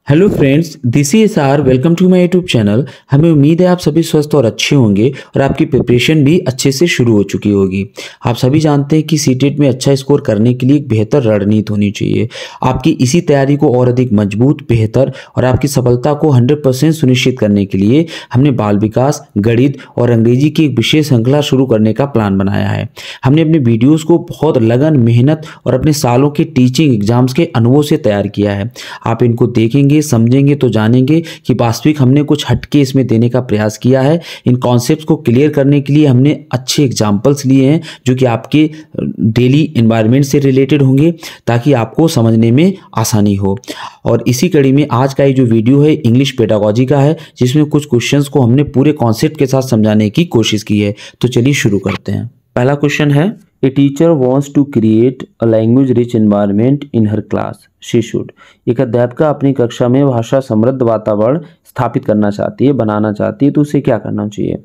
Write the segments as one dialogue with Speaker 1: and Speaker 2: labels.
Speaker 1: Hello friends, this is our welcome to my YouTube channel. हमें उम्मीद है आप सभी स्वस्थ और अच्छे होंगे और आपकी प्रिपरेशन भी अच्छे से शुरू हो चुकी होगी। आप सभी जानते हैं कि सीटेट में अच्छा स्कोर करने के लिए एक बेहतर रणनीति होनी चाहिए। आपकी इसी तैयारी को और अधिक मजबूत, बेहतर और आपकी सफलता को 100% सुनिश्चित करने के लिए हमने बाल विकास, गणित और अंग्रेजी की एक विशेष श्रृंखला शुरू करने का प्लान बनाया है। हमने अपने वीडियोज़ को बहुत लगन, मेहनत और अपने सालों के टीचिंग एग्जाम्स के अनुभव से तैयार किया है। आप इनको देखेंगे, समझेंगे तो जानेंगे कि वास्तविक हमने कुछ हटके इसमें देने का प्रयास किया है। इन कॉन्सेप्ट्स को क्लियर करने के लिए हमने अच्छे एग्जाम्पल्स लिए हैं जो कि आपके डेली एनवायरनमेंट से रिलेटेड होंगे ताकि आपको समझने में आसानी हो। और इसी कड़ी में आज का ये जो वीडियो है इंग्लिश पेडागोजी का है, जिसमें कुछ क्वेश्चंस को हमने पूरे कॉन्सेप्ट के साथ समझाने की कोशिश की है। तो चलिए शुरू करते हैं। पहला क्वेश्चन है, a teacher wants to create a language rich environment in her class, she should. एक अध्यापिका अपनी कक्षा में भाषा समृद्ध वातावरण स्थापित करना चाहती है, बनाना चाहती है, तो उसे क्या करना चाहिए?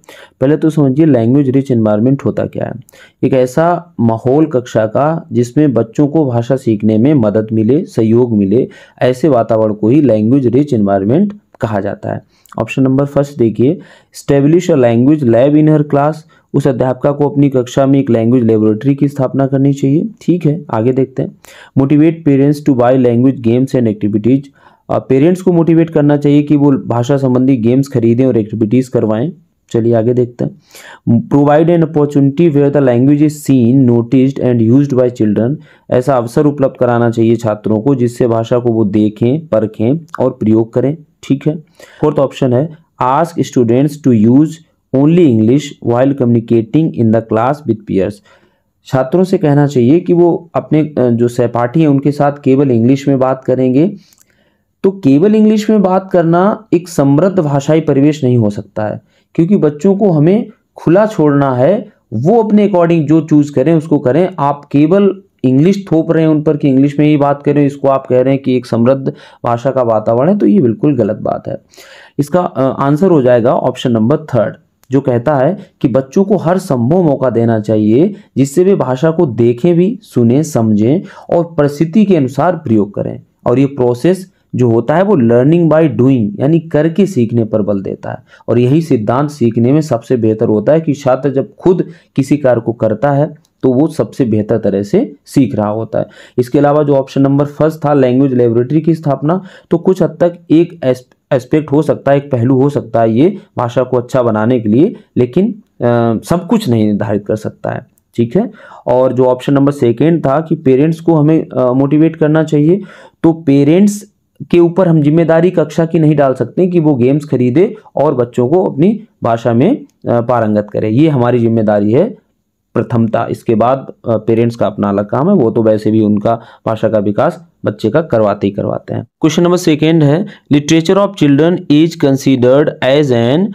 Speaker 1: पहले तो समझिए लैंग्वेज रिच एनवायरनमेंट होता क्या है। एक ऐसा माहौल कक्षा का जिसमें बच्चों को भाषा सीखने में मदद मिले, सहयोग मिले, ऐसे वातावरण को ही लैंग्वेज रिच एनवायरनमेंट कहा जाता है। ऑप्शन नंबर फर्स्ट देखिए, establish a language lab in her class. उस अध्यापिका को अपनी कक्षा में एक लैंग्वेज लेबोरेटरी की स्थापना करनी चाहिए। ठीक है, आगे देखते हैं। Motivate parents to buy language games and activities. Parents को मोटिवेट करना चाहिए कि वो भाषा संबंधी गेम्स खरीदें और एक्टिविटीज करवाएं। चलिए आगे देखते हैं। Provide an opportunity where the language is seen, noticed and used by children. ऐसा अवसर उपलब्ध कराना चाहिए छात्रों को जिससे भाषा को वो देखें, परखें और प्रयोग करें। ठीक है। फोर्थ ऑप्शन है, ask students to use only English while communicating in the class with peers. छात्रों से कहना चाहिए कि वो अपने जो सहपाठी हैं उनके साथ केवल इंग्लिश में बात करेंगे। तो केवल इंग्लिश में बात करना एक समृद्ध भाषाई परिवेश नहीं हो सकता है, क्योंकि बच्चों को हमें खुला छोड़ना है, वो अपने अकॉर्डिंग जो चूज करें उसको करें। आप केवल इंग्लिश थोप रहे हैं उन पर कि इंग्लिश में ही बात करें, इसको आप कह रहे हैं कि एक समृद्ध भाषा का वातावरण है, तो ये बिल्कुल गलत बात है। इसका आंसर हो जाएगा ऑप्शन नंबर थर्ड, जो कहता है कि बच्चों को हर संभव मौका देना चाहिए जिससे वे भाषा को देखें भी, सुने, समझें और परिस्थिति के अनुसार प्रयोग करें। और ये प्रोसेस जो होता है वो लर्निंग बाय डूइंग यानी करके सीखने पर बल देता है। और यही सिद्धांत सीखने में सबसे बेहतर होता है कि छात्र जब खुद किसी कार्य को करता है तो वो सबसे बेहतर तरह से सीख रहा होता है। इसके अलावा जो ऑप्शन नंबर फर्स्ट था, लैंग्वेज लेबोरेटरी की स्थापना, तो कुछ हद तक एक एस्पेक्ट हो सकता है, एक पहलू हो सकता है ये भाषा को अच्छा बनाने के लिए, लेकिन सब कुछ नहीं निर्धारित कर सकता है। ठीक है। और जो ऑप्शन नंबर सेकेंड था कि पेरेंट्स को हमें मोटिवेट करना चाहिए, तो पेरेंट्स के ऊपर हम जिम्मेदारी कक्षा की नहीं डाल सकते कि वो गेम्स खरीदे और बच्चों को अपनी भाषा में पारंगत करे। ये हमारी जिम्मेदारी है प्रथमता। इसके बाद पेरेंट्स का अपना अलग काम है, वो तो वैसे भी उनका भाषा का विकास बच्चे का करवाते ही करवाते हैं। क्वेश्चन नंबर सेकेंड है, literature of children is considered as an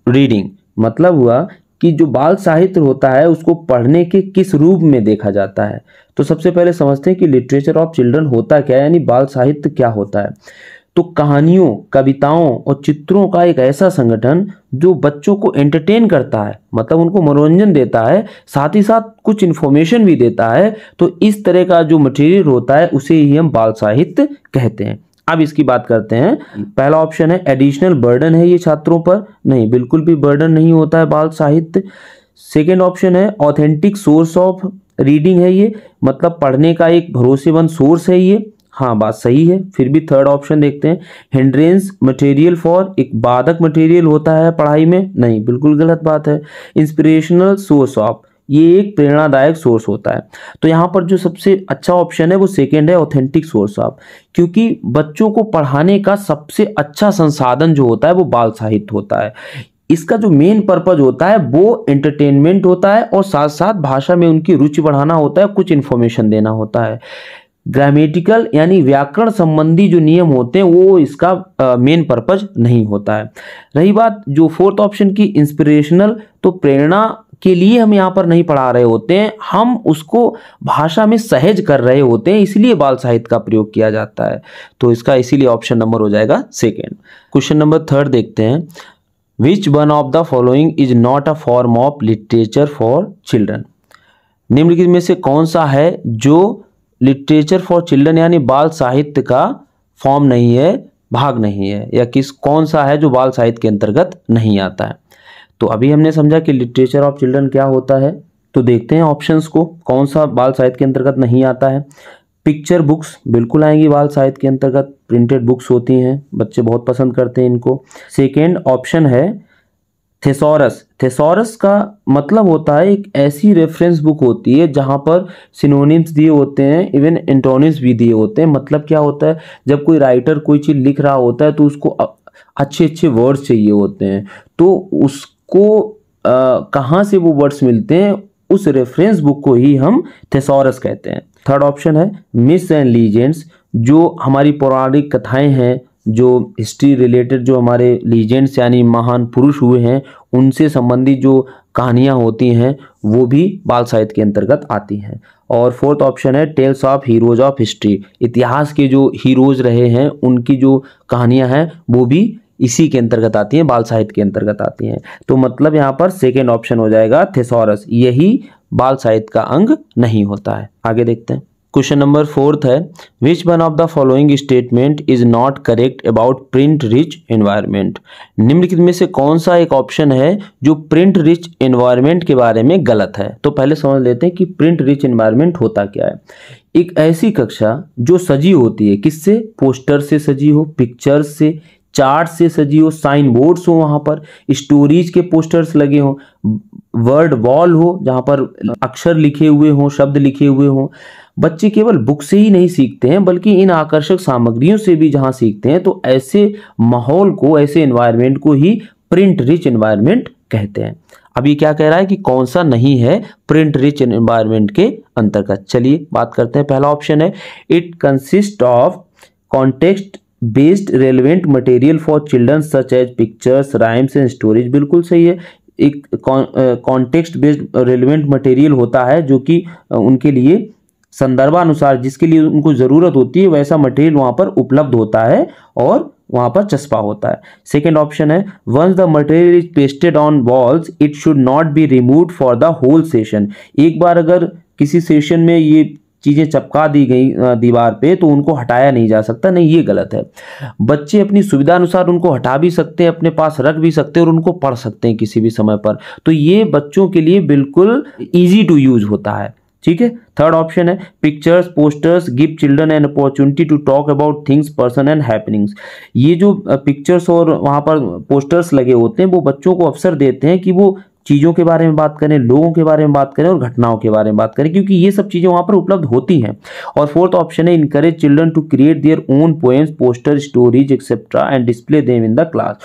Speaker 1: reading. मतलब हुआ कि जो बाल साहित्य होता है उसको पढ़ने के किस रूप में देखा जाता है। तो सबसे पहले समझते हैं कि लिटरेचर ऑफ चिल्ड्रन होता क्या है, यानी बाल साहित्य क्या होता है। तो कहानियों, कविताओं और चित्रों का एक ऐसा संगठन जो बच्चों को एंटरटेन करता है, मतलब उनको मनोरंजन देता है, साथ ही साथ कुछ इन्फॉर्मेशन भी देता है। तो इस तरह का जो मटेरियल होता है उसे ही हम बाल साहित्य कहते हैं। अब इसकी बात करते हैं। पहला ऑप्शन है, एडिशनल बर्डन है ये छात्रों पर? नहीं, बिल्कुल भी बर्डन नहीं होता है बाल साहित्य। सेकेंड ऑप्शन है, ऑथेंटिक सोर्स ऑफ रीडिंग है ये, मतलब पढ़ने का एक भरोसेमंद सोर्स है ये। हाँ, बात सही है। फिर भी थर्ड ऑप्शन देखते हैं, हिंड्रेंस मटेरियल फॉर, एक बाधक मटेरियल होता है पढ़ाई में? नहीं, बिल्कुल गलत बात है। इंस्पिरेशनल सोर्स ऑफ, ये एक प्रेरणादायक सोर्स होता है। तो यहाँ पर जो सबसे अच्छा ऑप्शन है वो सेकेंड है, ऑथेंटिक सोर्स ऑफ, क्योंकि बच्चों को पढ़ाने का सबसे अच्छा संसाधन जो होता है वो बाल साहित्य होता है। इसका जो मेन पर्पज होता है वो एंटरटेनमेंट होता है और साथ साथ भाषा में उनकी रुचि बढ़ाना होता है, कुछ इन्फॉर्मेशन देना होता है। ग्रामेटिकल यानी व्याकरण संबंधी जो नियम होते हैं वो इसका मेन पर्पज नहीं होता है। रही बात जो फोर्थ ऑप्शन की, इंस्पिरेशनल, तो प्रेरणा के लिए हम यहाँ पर नहीं पढ़ा रहे होते हैं, हम उसको भाषा में सहज कर रहे होते हैं, इसलिए बाल साहित्य का प्रयोग किया जाता है। तो इसका इसीलिए ऑप्शन नंबर हो जाएगा सेकेंड। क्वेश्चन नंबर थर्ड देखते हैं, which one of the following is not a form of literature for children. निम्नलिखित में से कौन सा है जो लिटरेचर फॉर चिल्ड्रन यानी बाल साहित्य का फॉर्म नहीं है? भाग नहीं है, या कौन सा है जो बाल साहित्य के अंतर्गत नहीं आता है। तो अभी हमने समझा कि लिटरेचर ऑफ चिल्ड्रन क्या होता है। तो देखते हैं ऑप्शंस को, कौन सा बाल साहित्य के अंतर्गत नहीं आता है। पिक्चर बुक्स बिल्कुल आएंगी बाल साहित्य के अंतर्गत, प्रिंटेड बुक्स होती हैं, बच्चे बहुत पसंद करते हैं इनको। सेकेंड ऑप्शन है थेसॉरस। थेसॉरस का मतलब होता है एक ऐसी रेफरेंस बुक होती है जहां पर सिनोनिम्स दिए होते हैं, इवन एंटोनिम्स भी दिए होते हैं। मतलब क्या होता है, जब कोई राइटर कोई चीज लिख रहा होता है तो उसको अच्छे अच्छे वर्ड्स चाहिए होते हैं, तो उसको कहाँ से वो वर्ड्स मिलते हैं, उस रेफरेंस बुक को ही हम थेसॉरस कहते हैं। थर्ड ऑप्शन है मिथ्स एंड लीजेंड्स, जो हमारी पौराणिक कथाएं हैं, जो हिस्ट्री रिलेटेड, जो हमारे लीजेंड्स यानी महान पुरुष हुए हैं उनसे संबंधित जो कहानियां होती हैं वो भी बाल साहित्य के अंतर्गत आती हैं। और फोर्थ ऑप्शन है tales of heroes of history, इतिहास के जो हीरोज रहे हैं उनकी जो कहानियां हैं वो भी इसी के अंतर्गत आती हैं, बाल साहित्य के अंतर्गत आती हैं। तो मतलब यहाँ पर सेकेंड ऑप्शन हो जाएगा थेसॉरस, यही बाल साहित्य का अंग नहीं होता है। आगे देखते हैं। क्वेश्चन नंबर 4 है, which one of the following statement is not correct about print rich environment. निम्नलिखित में से कौन सा एक ऑप्शन है जो प्रिंट रिच एनवायरनमेंट के बारे में गलत है। तो पहले समझ लेते हैं कि प्रिंट रिच एनवायरनमेंट होता क्या है। एक ऐसी कक्षा जो सजी होती है, किससे, पोस्टर से सजी हो, पिक्चर्स से, चार्ट से सजी हो, साइन बोर्ड्स हो, वहां पर स्टोरीज के पोस्टर्स लगे हो, वर्ड वॉल हो जहां पर अक्षर लिखे हुए हो, शब्द लिखे हुए हो। बच्चे केवल बुक से ही नहीं सीखते हैं बल्कि इन आकर्षक सामग्रियों से भी जहां सीखते हैं, तो ऐसे माहौल को, ऐसे एनवायरनमेंट को ही प्रिंट रिच एनवायरनमेंट कहते हैं। अब ये क्या कह रहा है कि कौन सा नहीं है प्रिंट रिच एनवायरनमेंट के अंतर्गत। चलिए बात करते हैं। पहला ऑप्शन है it consist of context based relevant material for children such as pictures, rhymes and stories. बिल्कुल सही है। एक कॉन्टेक्स्ट बेस्ड रेलिवेंट मटेरियल होता है जो कि उनके लिए संदर्भानुसार, जिसके लिए उनको जरूरत होती है वैसा मटेरियल वहां पर उपलब्ध होता है और वहां पर चस्पा होता है। सेकेंड ऑप्शन है once the material is pasted on walls it should not be removed for the whole session. एक बार अगर किसी सेशन में ये चीजें चिपका दी गई दीवार पे तो उनको हटाया नहीं जा सकता, नहीं, ये गलत है। बच्चे अपनी सुविधा अनुसार उनको हटा भी सकते हैं, अपने पास रख भी सकते हैं और उनको पढ़ सकते हैं किसी भी समय पर। तो ये बच्चों के लिए बिल्कुल इजी टू यूज होता है। ठीक है। थर्ड ऑप्शन है pictures posters give children an opportunity to talk about things person and happenings. ये जो पिक्चर्स और वहां पर पोस्टर्स लगे होते हैं वो बच्चों को अवसर देते हैं कि वो चीज़ों के बारे में बात करें, लोगों के बारे में बात करें और घटनाओं के बारे में बात करें, क्योंकि ये सब चीज़ें वहाँ पर उपलब्ध होती हैं। और फोर्थ ऑप्शन है encourage children to create their own poems, poster, stories etcetera and display them in the class.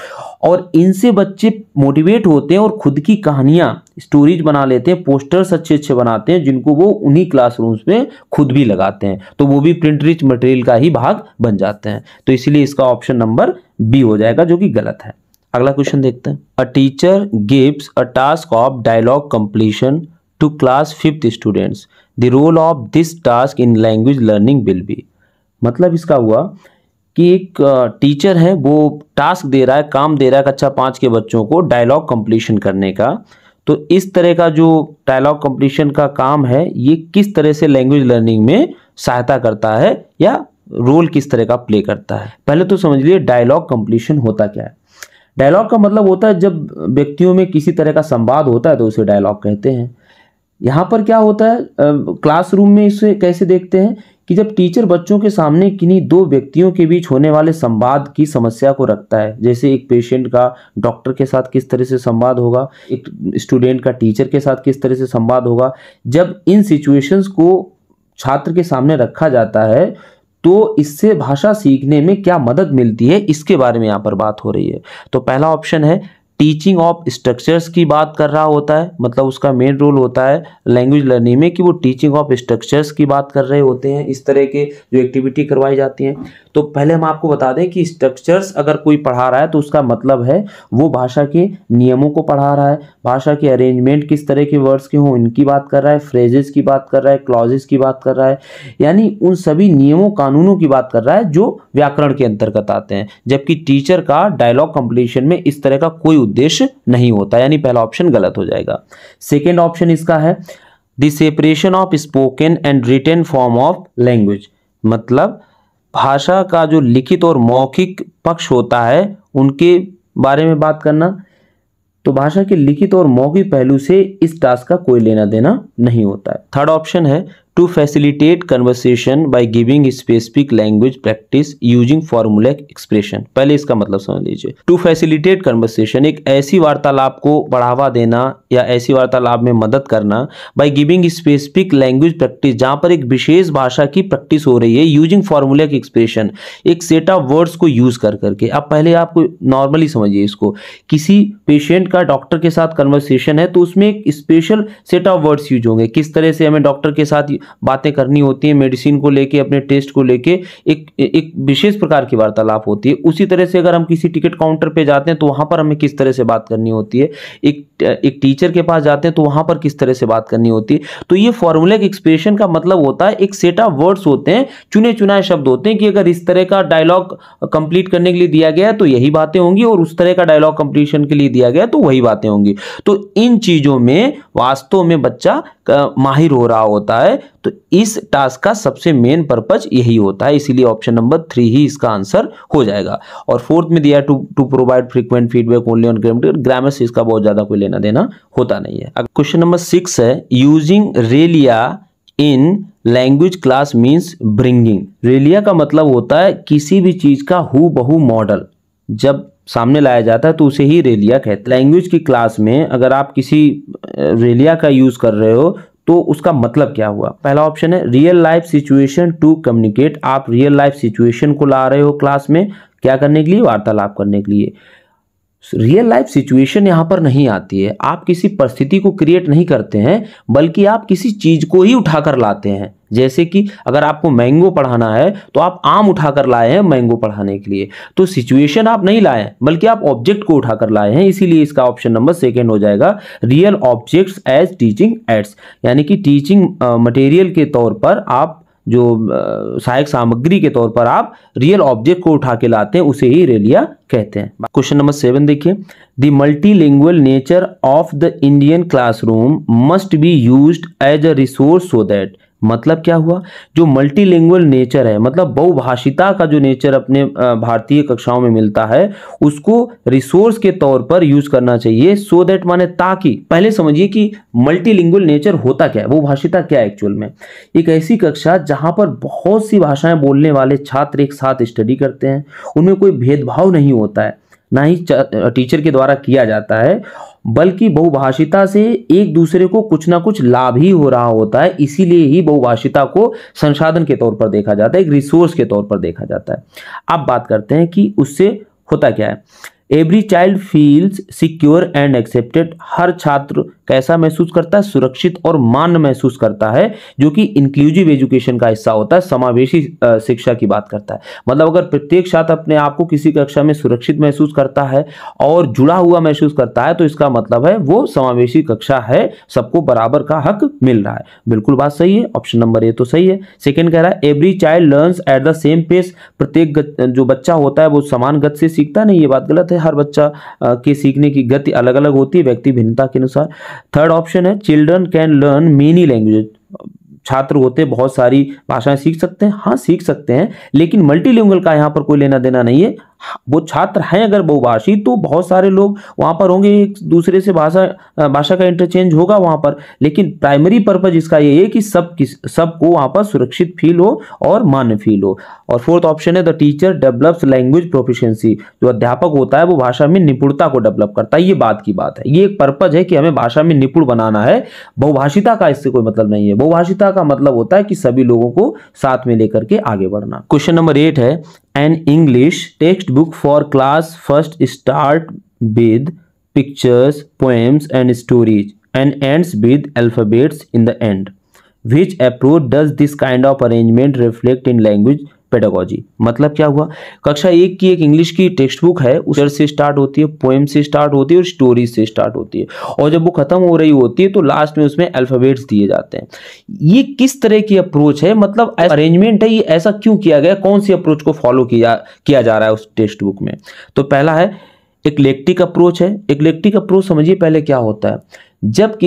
Speaker 1: और इनसे बच्चे मोटिवेट होते हैं और खुद की कहानियाँ, स्टोरीज बना लेते हैं, पोस्टर्स अच्छे अच्छे बनाते हैं जिनको वो उन्हीं क्लासरूम्स में खुद भी लगाते हैं, तो वो भी प्रिंट रिच मटेरियल का ही भाग बन जाते हैं। तो इसलिए इसका ऑप्शन नंबर बी हो जाएगा, जो कि गलत है। अगला क्वेश्चन देखते हैं। A teacher gives a task of dialogue completion to class 5th students. The role of this task in language learning will be. मतलब इसका हुआ कि एक टीचर है वो टास्क दे रहा है, काम दे रहा है कक्षा 5 के बच्चों को डायलॉग कंप्लीशन करने का। तो इस तरह का जो डायलॉग कंप्लीशन का काम है ये किस तरह से लैंग्वेज लर्निंग में सहायता करता है या रोल किस तरह का प्ले करता है। पहले तो समझ लिए डायलॉग कंप्लीशन होता क्या है। डायलॉग का मतलब होता है जब व्यक्तियों में किसी तरह का संवाद होता है तो उसे डायलॉग कहते हैं। यहाँ पर क्या होता है, क्लासरूम में इसे कैसे देखते हैं कि जब टीचर बच्चों के सामने किन्हीं दो व्यक्तियों के बीच होने वाले संवाद की समस्या को रखता है, जैसे एक पेशेंट का डॉक्टर के साथ किस तरह से संवाद होगा, एक स्टूडेंट का टीचर के साथ किस तरह से संवाद होगा, जब इन सिचुएशंस को छात्र के सामने रखा जाता है तो इससे भाषा सीखने में क्या मदद मिलती है, इसके बारे में यहाँ पर बात हो रही है। तो पहला ऑप्शन है टीचिंग ऑफ स्ट्रक्चर्स की बात कर रहा होता है, मतलब उसका मेन रोल होता है लैंग्वेज लर्निंग में कि वो टीचिंग ऑफ स्ट्रक्चर्स की बात कर रहे होते हैं, इस तरह के जो एक्टिविटी करवाई जाती हैं। तो पहले हम आपको बता दें कि स्ट्रक्चर्स अगर कोई पढ़ा रहा है तो उसका मतलब है वो भाषा के नियमों को पढ़ा रहा है, भाषा के अरेंजमेंट किस तरह के वर्ड्स के हों इनकी बात कर रहा है, फ्रेजेस की बात कर रहा है, क्लॉजेस की बात कर रहा है, यानी उन सभी नियमों कानूनों की बात कर रहा है जो व्याकरण के अंतर्गत आते हैं। जबकि टीचर का डायलॉग कंप्लीशन में इस तरह का कोई उद्देश्य नहीं होता, यानी पहला ऑप्शन गलत हो जाएगा। सेकेंड ऑप्शन इसका है the separation of spoken and written form of language. मतलब भाषा का जो लिखित और मौखिक पक्ष होता है उनके बारे में बात करना। तो भाषा के लिखित और मौखिक पहलू से इस टास्क का कोई लेना देना नहीं होता है। थर्ड ऑप्शन है to facilitate conversation by giving specific language practice using formulaic expression. पहले इसका मतलब समझ लीजिए। टू फैसिलिटेट कन्वर्सेशन एक ऐसी वार्तालाप को बढ़ावा देना या ऐसी वार्तालाप में मदद करना bye giving specific language practice, जहां पर एक विशेष भाषा की प्रैक्टिस हो रही है यूजिंग फॉर्मूलिक एक्सप्रेशन, एक सेट ऑफ वर्ड्स को यूज कर करके। अब पहले आपको नॉर्मली समझिए इसको, किसी पेशेंट का डॉक्टर के साथ कन्वर्सेशन है तो उसमें एक special set of words use होंगे। किस तरह से हमें डॉक्टर के साथ बातें करनी होती है, मेडिसिन को लेके, अपने टेस्ट को लेके एक विशेष प्रकार की वार्तालाप होती है। उसी तरह से अगर हम किसी टिकट काउंटर पे जाते हैं तो वहां पर हमें किस तरह से बात करनी होती है, एक टीचर के पास जाते हैं तो वहां पर किस तरह से बात करनी होती है। तो ये फॉर्मूलिक एक्सप्रेशन का मतलब होता है एक सेट ऑफ वर्ड्स होते हैं, चुने चुनाए शब्द होते हैं कि अगर इस तरह का डायलॉग कंप्लीट करने के लिए दिया गया है तो यही बातें होंगी और उस तरह का डायलॉग कंप्लीशन के लिए दिया गया है तो वही बातें होंगी। तो इन चीजों में वास्तव में बच्चा माहिर हो रहा होता है। तो इस टास्क का सबसे मेन पर्पज यही होता है, इसीलिए ऑप्शन नंबर 3 ही इसका आंसर हो जाएगा। और फोर्थ में दिया to provide frequent feedback only on grammar. Grammar से इसका बहुत ज्यादा कोई लेना देना होता नहीं है। क्वेश्चन नंबर 6 है using Relia in language class means bringing. रेलिया का मतलब होता है किसी भी चीज का हूबहू मॉडल जब सामने लाया जाता है तो उसे ही रेलिया कहते हैं। लैंग्वेज की क्लास में अगर आप किसी रेलिया का यूज कर रहे हो तो उसका मतलब क्या हुआ। पहला ऑप्शन है real life situation to communicate. आप रियल लाइफ सिचुएशन को ला रहे हो क्लास में, क्या करने के लिए, वार्तालाप करने के लिए। रियल लाइफ सिचुएशन यहां पर नहीं आती है, आप किसी परिस्थिति को क्रिएट नहीं करते हैं बल्कि आप किसी चीज को ही उठाकर लाते हैं। जैसे कि अगर आपको मैंगो पढ़ाना है तो आप आम उठाकर लाए हैं मैंगो पढ़ाने के लिए, तो सिचुएशन आप नहीं लाए बल्कि आप ऑब्जेक्ट को उठाकर लाए हैं। इसीलिए इसका ऑप्शन नंबर 2 हो जाएगा, real objects as teaching aids. यानी कि टीचिंग मटेरियल के तौर पर आप जो सहायक सामग्री के तौर पर आप रियल ऑब्जेक्ट को उठा के लाते हैं उसे ही रेलिया कहते हैं। क्वेश्चन नंबर 7 देखिए, the multilingual nature of the Indian classroom must be used as a resource so that. मतलब क्या हुआ, जो मल्टीलिंगुअल नेचर है मतलब बहुभाषिता का जो नेचर अपने भारतीय कक्षाओं में मिलता है उसको रिसोर्स के तौर पर यूज करना चाहिए। सो दैट माने ताकि, पहले समझिए कि मल्टीलिंगुअल नेचर होता क्या है, बहुभाषिता क्या है एक्चुअल में। एक ऐसी कक्षा जहां पर बहुत सी भाषाएं बोलने वाले छात्र एक साथ स्टडी करते हैं, उनमें कोई भेदभाव नहीं होता है, ना ही टीचर के द्वारा किया जाता है, बल्कि बहुभाषिता से एक दूसरे को कुछ ना कुछ लाभ ही हो रहा होता है। इसीलिए ही बहुभाषिता को संसाधन के तौर पर देखा जाता है, एक रिसोर्स के तौर पर देखा जाता है। अब बात करते हैं कि उससे होता क्या है। Every child feels secure and accepted. हर छात्र कैसा महसूस करता है, सुरक्षित और मान्य महसूस करता है, जो कि इंक्लूसिव एजुकेशन का हिस्सा होता है, समावेशी शिक्षा की बात करता है। मतलब अगर प्रत्येक छात्र अपने आप को किसी कक्षा में सुरक्षित महसूस करता है और जुड़ा हुआ महसूस करता है तो इसका मतलब है वो समावेशी कक्षा है, सबको बराबर का हक मिल रहा है। बिल्कुल बात सही है, ऑप्शन नंबर ए तो सही है। सेकंड कह रहा है every child learns at the same pace. प्रत्येक जो बच्चा होता है वो समान गति से सीखता नहीं, ये बात गलत है। हर बच्चा के सीखने की गति अलग अलग होती है व्यक्ति भिन्नता के अनुसार। थर्ड ऑप्शन है children can learn many language. छात्र होते बहुत सारी भाषाएं सीख सकते हैं, हाँ सीख सकते हैं, लेकिन मल्टीलिंगुअल का यहाँ पर कोई लेना देना नहीं है। वो छात्र हैं अगर बहुभाषी तो बहुत सारे लोग वहां पर होंगे, एक दूसरे से भाषा का इंटरचेंज होगा वहां पर, लेकिन प्राइमरी पर्पज इसका ये है कि सबको वहां पर सुरक्षित फील हो और मान्य फील हो। और फोर्थ ऑप्शन है the teacher develops language proficiency. जो अध्यापक होता है वो भाषा में निपुणता को डेवलप करता है, ये बात की बात है, ये एक पर्पज है कि हमें भाषा में निपुण बनाना है। बहुभाषिता का इससे कोई मतलब नहीं है। बहुभाषिता का मतलब होता है कि सभी लोगों को साथ में लेकर के आगे बढ़ना। क्वेश्चन नंबर 8 है an English textbook for class first start with pictures, poems and stories and ends with alphabets in the end. Which approach does this kind of arrangement reflect in language pedagogy? मतलब क्या हुआ, कक्षा 1 की एक English की text book है, उस से स्टार्ट होती है, पोएम से स्टार्ट होती है और स्टोरीज से स्टार्ट होती है, और जब वो खत्म हो रही होती है तो लास्ट में उसमें अल्फाबेट्स दिए जाते हैं। ये किस तरह की अप्रोच है, मतलब अरेंजमेंट है, ये ऐसा क्यों किया गया, कौन सी अप्रोच को फॉलो किया जा रहा है उस टेक्स्ट बुक में। तो पहला है एक्लेक्टिक अप्रोच है। एक्लेक्टिक अप्रोच समझिए पहले क्या होता है, जब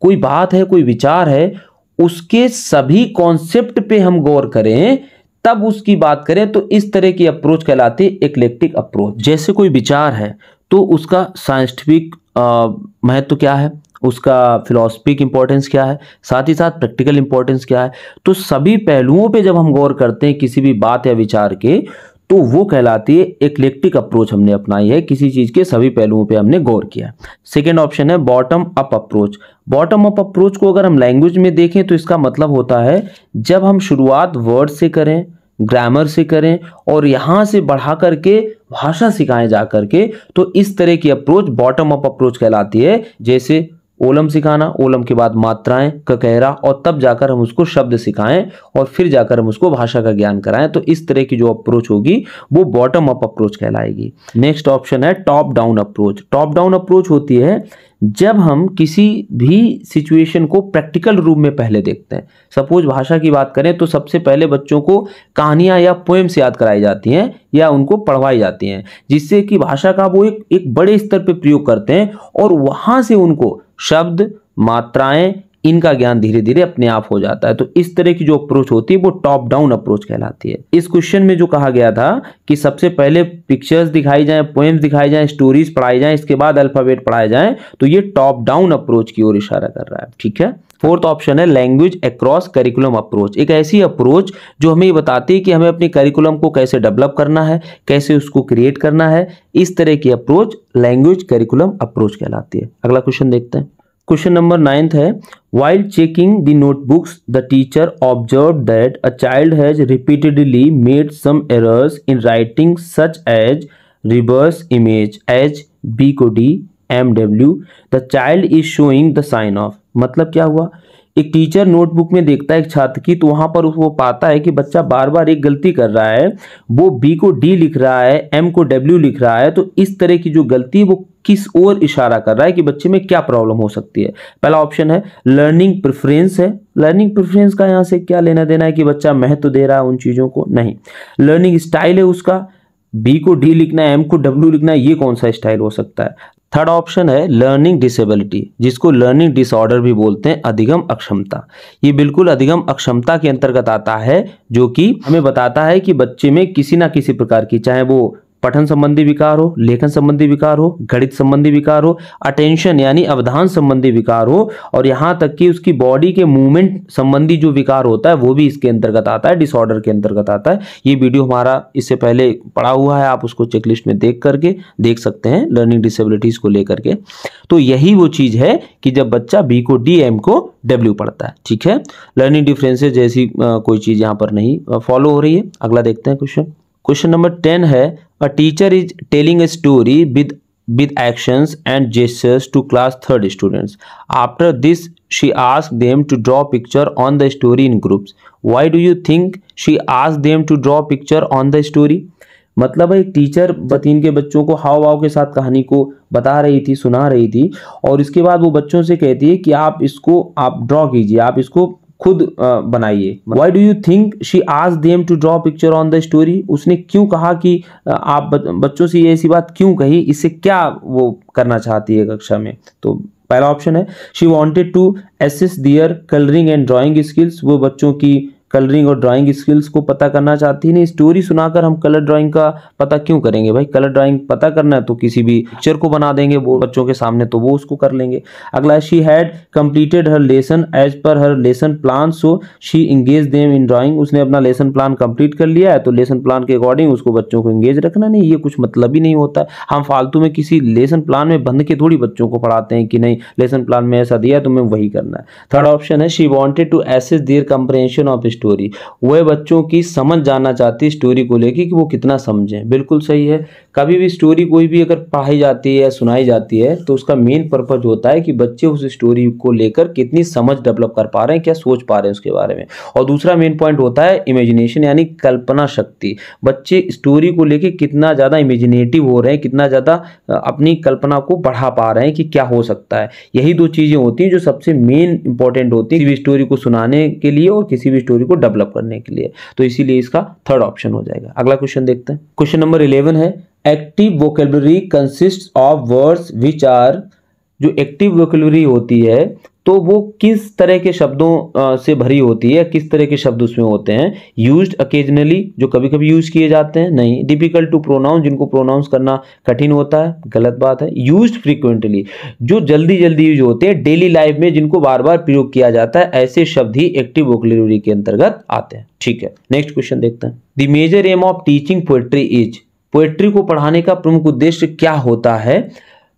Speaker 1: कोई बात है, कोई विचार है, उसके सभी कॉन्सेप्ट पे हम गौर करें तब उसकी बात करें तो इस तरह की अप्रोच कहलाती है इक्लेक्टिक अप्रोच। जैसे कोई विचार है तो उसका साइंटिफिक महत्व क्या है, उसका फिलोसफिक इंपॉर्टेंस क्या है, साथ ही साथ प्रैक्टिकल इंपॉर्टेंस क्या है, तो सभी पहलुओं पे जब हम गौर करते हैं किसी भी बात या विचार के, तो वो कहलाती है इक्लेक्टिक अप्रोच हमने अपनाई है, किसी चीज के सभी पहलुओं पे हमने गौर किया है। सेकेंड ऑप्शन है bottom up approach. Bottom up approach को अगर हम लैंग्वेज में देखें तो इसका मतलब होता है जब हम शुरुआत वर्ड से करें, ग्रामर से करें और यहां से बढ़ा करके भाषा सिखाएं जा करके, तो इस तरह की अप्रोच बॉटम अप अप्रोच कहलाती है। जैसे ओलम सिखाना, ओलम के बाद मात्राएं, ककहरा, और तब जाकर हम उसको शब्द सिखाएं और फिर जाकर हम उसको भाषा का ज्ञान कराएं, तो इस तरह की जो अप्रोच होगी वो बॉटम अप अप्रोच कहलाएगी। नेक्स्ट ऑप्शन है top down approach. Top down approach होती है जब हम किसी भी सिचुएशन को प्रैक्टिकल रूप में पहले देखते हैं। सपोज भाषा की बात करें तो सबसे पहले बच्चों को कहानियां या पोएम्स याद कराई जाती हैं या उनको पढ़वाई जाती हैं, जिससे कि भाषा का वो एक बड़े स्तर पे प्रयोग करते हैं और वहां से उनको शब्द, मात्राएं, इनका ज्ञान धीरे धीरे अपने आप हो जाता है। तो इस तरह की जो अप्रोच होती है वो टॉप डाउन अप्रोच कहलाती है। इस क्वेश्चन में जो कहा गया था कि सबसे पहले पिक्चर्स दिखाई जाएं, पोएम्स दिखाई जाएं, स्टोरीज पढ़ाई जाएं, इसके बाद अल्फाबेट पढ़ाए जाएं, तो ये टॉप डाउन अप्रोच की ओर इशारा कर रहा है। ठीक है। फोर्थ ऑप्शन है लैंग्वेज अक्रॉस करिकुलम अप्रोच। एक ऐसी अप्रोच जो हमें ये बताती है कि हमें अपनी करिकुलम को कैसे डेवलप करना है, कैसे उसको क्रिएट करना है। इस तरह की अप्रोच लैंग्वेज करिकुलम अप्रोच कहलाती है। अगला क्वेश्चन देखते हैं। क्वेश्चन नंबर 9 है while checking the notebooks the teacher observed that a child has repeatedly made some errors in writing such as reverse image h b को d m w the child is showing the sign of। मतलब क्या हुआ, एक teacher notebook में देखता है एक छात्र की, तो वहां पर वो पाता है कि बच्चा बार बार एक गलती कर रहा है, वो बी को डी लिख रहा है, एम को डब्ल्यू लिख रहा है। तो इस तरह की जो गलती वो किस ओर इशारा कर रहा है कि बच्चे में क्या प्रॉब्लम हो सकती है। पहला ऑप्शन है लर्निंग प्रेफरेंस है। लर्निंग प्रेफरेंस का यहाँ से क्या लेना देना है कि बच्चा महत्व दे रहा है उन चीजों को, नहीं। लर्निंग स्टाइल है उसका, बी को डी लिखना है, एम को डब्ल्यू लिखना है, ये कौन सा स्टाइल हो सकता है। थर्ड ऑप्शन है लर्निंग डिसेबिलिटी, जिसको लर्निंग डिसऑर्डर भी बोलते हैं, अधिगम अक्षमता। ये बिल्कुल अधिगम अक्षमता के अंतर्गत आता है, जो कि हमें बताता है कि बच्चे में किसी ना किसी प्रकार की, चाहे वो पठन संबंधी विकार हो, लेखन संबंधी विकार हो, गणित संबंधी विकार हो, अटेंशन यानी अवधान संबंधी विकार हो, और यहाँ तक कि उसकी बॉडी के मूवमेंट संबंधी जो विकार होता है वो भी इसके अंतर्गत आता है, डिसऑर्डर के अंतर्गत आता है। ये वीडियो हमारा इससे पहले पढ़ा हुआ है, आप उसको चेकलिस्ट में देख करके देख सकते हैं लर्निंग डिसेबिलिटीज को लेकर के। तो यही वो चीज है कि जब बच्चा बी को डी, एम को डब्ल्यू पढ़ता है। ठीक है। लर्निंग डिफरेंसेस जैसी कोई चीज यहाँ पर नहीं फॉलो हो रही है। अगला देखते हैं क्वेश्चन। क्वेश्चन नंबर 10 है a teacher is telling a story with actions and gestures to class 3rd students. After this she asked them to draw picture on the story in groups. Why do you think she asked them to draw picture on the story? मतलब एक teacher 3 के बच्चों को हाव भाव के साथ कहानी को बता रही थी, सुना रही थी, और इसके बाद वो बच्चों से कहती है कि आप इसको आप ड्रॉ कीजिए, आप इसको खुद बनाइए। Why do you think she asked them to draw picture on the story? उसने क्यों कहा कि आप बच्चों से ये ऐसी बात क्यों कही, इससे क्या वो करना चाहती है कक्षा में। तो पहला ऑप्शन है she wanted to assess their coloring and drawing skills। वो बच्चों की कलरिंग और ड्राइंग स्किल्स को पता करना चाहती है। नहीं, स्टोरी सुनाकर हम कलर ड्राइंग का पता क्यों करेंगे भाई। कलर ड्राइंग पता करना है तो किसी भी पिक्चर को बना देंगे वो बच्चों के सामने, तो वो उसको कर लेंगे। अगला, she had completed her lesson as per her lesson plan so she engage them in drawing. उसने अपना लेसन प्लान कंप्लीट कर लिया है, तो लेसन प्लान के अकॉर्डिंग उसको बच्चों को इंगेज रखना। नहीं, ये कुछ मतलब ही नहीं होता है। हम फालतू में किसी लेसन प्लान में बंध के थोड़ी बच्चों को पढ़ाते हैं कि नहीं लेसन प्लान में ऐसा दिया है तुम्हें वही करना है। थर्ड ऑप्शन है she wanted to assess their comprehension of story. वह बच्चों की समझ जानना चाहती है स्टोरी को लेके कि वो कितना समझें। बिल्कुल सही है। कभी भी स्टोरी कोई भी अगर पढ़ाई जाती है या सुनाई जाती है तो उसका मेन पर्पज होता है कि बच्चे उस स्टोरी को लेकर कितनी समझ डेवलप कर पा रहे हैं, क्या सोच पा रहे हैं उसके बारे में। और दूसरा मेन पॉइंट होता है इमेजिनेशन यानी कल्पना शक्ति। बच्चे स्टोरी को लेके कितना ज़्यादा इमेजिनेटिव हो रहे हैं, कितना ज़्यादा अपनी कल्पना को बढ़ा पा रहे हैं कि क्या हो सकता है। यही दो चीज़ें होती हैं जो सबसे मेन इंपॉर्टेंट होती है किसी भी स्टोरी को सुनाने के लिए और किसी भी स्टोरी को डेवलप करने के लिए। तो इसीलिए इसका थर्ड ऑप्शन हो जाएगा। अगला क्वेश्चन देखते हैं। क्वेश्चन नंबर 11 है active vocabulary consists of words which are. जो एक्टिव वोकैबुलरी होती है तो वो किस तरह के शब्दों से भरी होती है, किस तरह के शब्द उसमें होते हैं। यूज्ड अकेजनली, जो कभी कभी यूज किए जाते हैं, नहीं। डिफिकल्ट टू प्रोनाउंस, जिनको प्रोनाउंस करना कठिन होता है, गलत बात है। यूज्ड फ्रीक्वेंटली, जो जल्दी जल्दी यूज होते हैं डेली लाइफ में, जिनको बार बार प्रयोग किया जाता है, ऐसे शब्द ही एक्टिव वोकैब्युलरी के अंतर्गत आते हैं। ठीक है, नेक्स्ट क्वेश्चन देखते हैं। The major aim of teaching poetry is, poetry को पढ़ाने का प्रमुख उद्देश्य क्या होता है।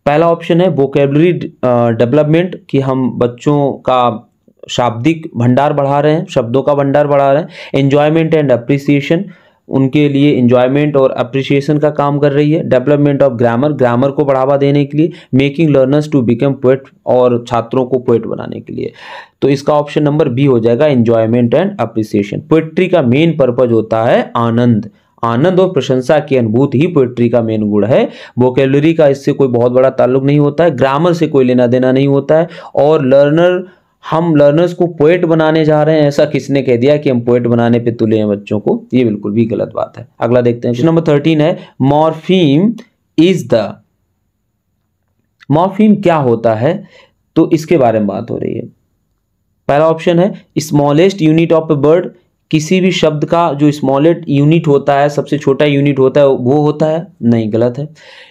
Speaker 1: पहला ऑप्शन है वोकैब्युलरी डेवलपमेंट, कि हम बच्चों का शाब्दिक भंडार बढ़ा रहे हैं, शब्दों का भंडार बढ़ा रहे हैं। एंजॉयमेंट एंड अप्रिसिएशन, उनके लिए एंजॉयमेंट और अप्रिसिएशन का काम कर रही है। डेवलपमेंट ऑफ ग्रामर, ग्रामर को बढ़ावा देने के लिए। Making learners to become poet, और छात्रों को पोएट बनाने के लिए। तो इसका ऑप्शन नंबर बी हो जाएगा, एंजॉयमेंट एंड अप्रिसिएशन। पोएट्री का मेन पर्पज होता है आनंद, आनंद और प्रशंसा की अनुभूति ही पोएट्री का मेन गुण है। वोकैब्युलरी का इससे कोई बहुत बड़ा ताल्लुक नहीं होता है, ग्रामर से कोई लेना देना नहीं होता है। और हम लर्नर्स को पोएट बनाने जा रहे हैं, ऐसा किसने कह दिया कि हम पोएट बनाने पे तुले हैं बच्चों को, ये बिल्कुल भी गलत बात है। अगला देखते हैं, क्वेश्चन नंबर 13 है, मॉर्फीम इज द, मॉर्फीम क्या होता है, तो इसके बारे में बात हो रही है। पहला ऑप्शन है smallest unit of a word, किसी भी शब्द का जो स्मॉलेस्ट यूनिट होता है, सबसे छोटा यूनिट होता है, वो होता है, नहीं, गलत है।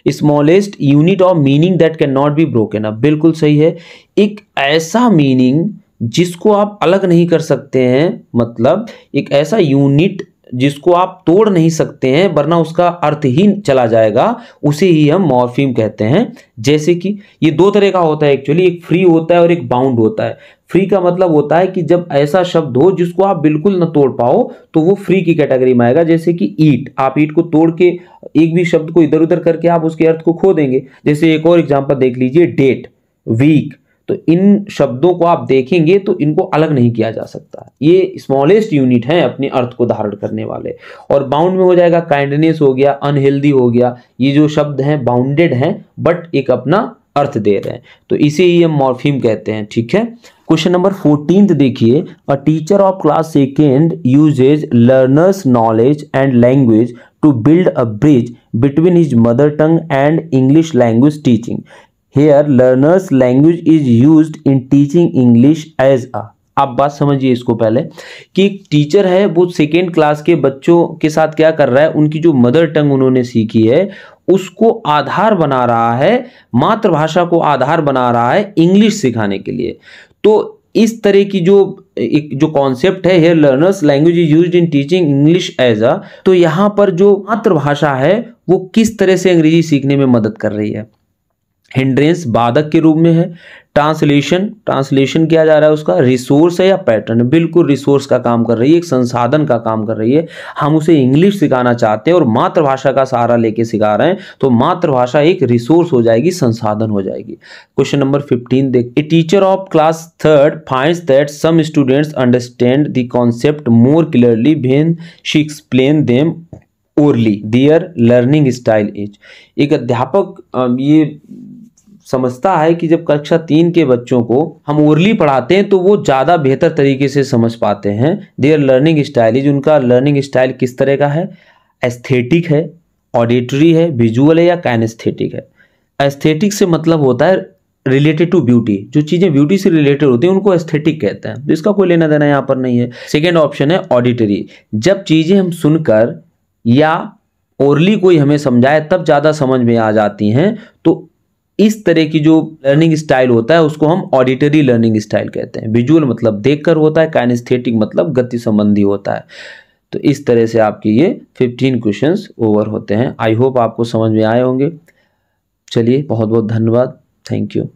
Speaker 1: Smallest unit of meaning that can not be broken up, बिल्कुल सही है। एक ऐसा मीनिंग जिसको आप अलग नहीं कर सकते हैं, मतलब एक ऐसा यूनिट जिसको आप तोड़ नहीं सकते हैं वरना उसका अर्थ ही चला जाएगा, उसे ही हम मॉर्फीम कहते हैं। जैसे कि ये दो तरह का होता है एक्चुअली, एक फ्री होता है और एक बाउंड होता है। फ्री का मतलब होता है कि जब ऐसा शब्द हो जिसको आप बिल्कुल ना तोड़ पाओ तो वो फ्री की कैटेगरी में आएगा। जैसे कि ईट, आप ईट को तोड़ के एक भी शब्द को इधर उधर करके आप उसके अर्थ को खो देंगे। जैसे एक और एग्जांपल देख लीजिए, डेट, वीक, तो इन शब्दों को आप देखेंगे तो इनको अलग नहीं किया जा सकता, ये स्मॉलेस्ट यूनिट है अपने अर्थ को धारण करने वाले। और बाउंड में हो जाएगा काइंडनेस हो गया, अनहेल्दी हो गया, ये जो शब्द हैं बाउंडेड हैं बट एक अपना अर्थ दे रहे हैं, तो इसे ही हम मॉर्फीम कहते हैं। ठीक है, क्वेश्चन नंबर 14 देखिए, a teacher of class second uses learners knowledge and language to build a bridge between his mother tongue and English language teaching. Here learners language is used in teaching English as a, आप बात समझिए इसको पहले, कि एक teacher है वो second class के बच्चों के साथ क्या कर रहा है, उनकी जो मदर टंग उन्होंने सीखी है उसको आधार बना रहा है, मातृभाषा को आधार बना रहा है इंग्लिश सिखाने के लिए। तो इस तरह की जो कॉन्सेप्ट है, here learners language is used in teaching English as a, तो यहाँ पर जो मातृभाषा है वो किस तरह से अंग्रेजी सीखने में मदद कर रही है। हिंड्रेंस, बाधक के रूप में है। ट्रांसलेशन किया जा रहा है उसका, रिसोर्स है या पैटर्न, बिल्कुल रिसोर्स का काम कर रही है, एक संसाधन का काम कर रही है। हम उसे इंग्लिश सिखाना चाहते हैं और मातृभाषा का सहारा लेके सिखा रहे हैं, तो मातृभाषा एक रिसोर्स हो जाएगी, संसाधन हो जाएगी। क्वेश्चन नंबर 15 देख, a teacher of class third finds that some students understand the concept more clearly when she explain them orally, their learning style is. एक अध्यापक ये समझता है कि जब कक्षा 3 के बच्चों को हम ओरली पढ़ाते हैं तो वो ज़्यादा बेहतर तरीके से समझ पाते हैं। देयर लर्निंग स्टाइल इज, उनका लर्निंग स्टाइल किस तरह का है, एस्थेटिक है, ऑडिटरी है, विजुअल है या काइनेस्थेटिक है। एस्थेटिक से मतलब होता है रिलेटेड टू ब्यूटी, जो चीज़ें ब्यूटी से रिलेटेड होती हैं उनको एस्थेटिक कहते हैं, तो इसका कोई लेना देना यहाँ पर नहीं है। सेकेंड ऑप्शन है ऑडिटरी, जब चीज़ें हम सुनकर या ओरली कोई हमें समझाए तब ज़्यादा समझ में आ जाती हैं, तो इस तरह की जो लर्निंग स्टाइल होता है उसको हम ऑडिटरी लर्निंग स्टाइल कहते हैं। विजुअल मतलब देखकर होता है, काइनेस्थेटिक मतलब गति संबंधी होता है। तो इस तरह से आपके ये 15 क्वेश्चंस ओवर होते हैं। आई होप आपको समझ में आए होंगे। चलिए, बहुत बहुत धन्यवाद, थैंक यू।